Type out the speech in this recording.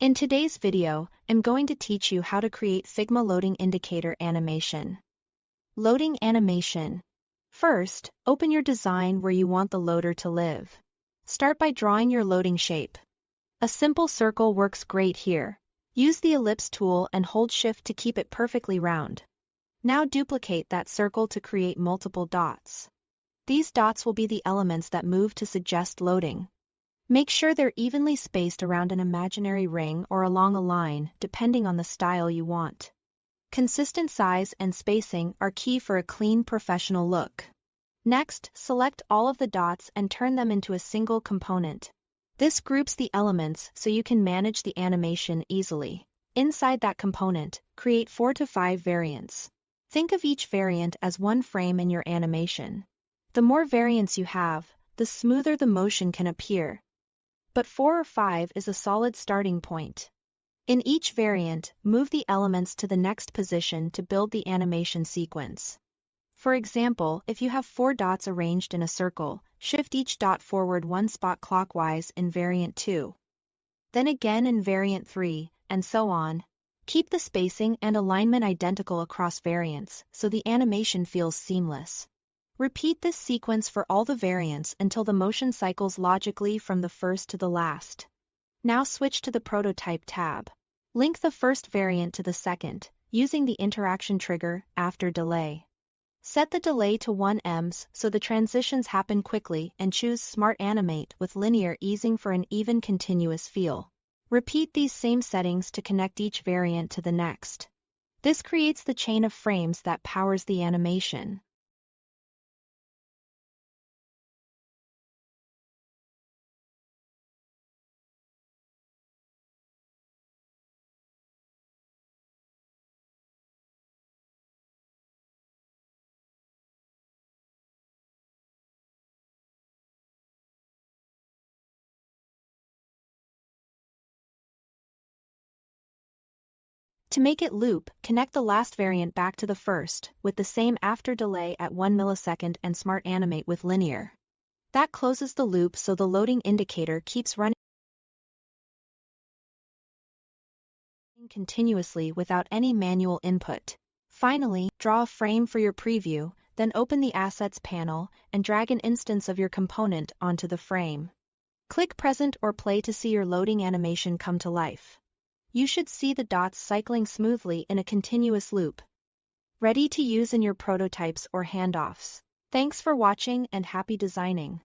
In today's video, I'm going to teach you how to create Figma loading indicator animation. Loading animation. First, open your design where you want the loader to live. Start by drawing your loading shape. A simple circle works great here. Use the ellipse tool and hold Shift to keep it perfectly round. Now duplicate that circle to create multiple dots. These dots will be the elements that move to suggest loading. Make sure they're evenly spaced around an imaginary ring or along a line, depending on the style you want. Consistent size and spacing are key for a clean, professional look. Next, select all of the dots and turn them into a single component. This groups the elements so you can manage the animation easily. Inside that component, create 4 to 5 variants. Think of each variant as one frame in your animation. The more variants you have, the smoother the motion can appear. But 4 or 5 is a solid starting point. In each variant, move the elements to the next position to build the animation sequence. For example, if you have 4 dots arranged in a circle, shift each dot forward 1 spot clockwise in variant 2. Then again in variant 3, and so on. Keep the spacing and alignment identical across variants, so the animation feels seamless. Repeat this sequence for all the variants until the motion cycles logically from the first to the last. Now switch to the Prototype tab. Link the first variant to the second, using the interaction trigger, after delay. Set the delay to 1 ms so the transitions happen quickly and choose Smart Animate with linear easing for an even continuous feel. Repeat these same settings to connect each variant to the next. This creates the chain of frames that powers the animation. To make it loop, connect the last variant back to the first, with the same after delay at 1 millisecond and Smart Animate with linear. That closes the loop so the loading indicator keeps running continuously without any manual input. Finally, draw a frame for your preview, then open the Assets panel and drag an instance of your component onto the frame. Click Present or Play to see your loading animation come to life. You should see the dots cycling smoothly in a continuous loop. Ready to use in your prototypes or handoffs. Thanks for watching and happy designing.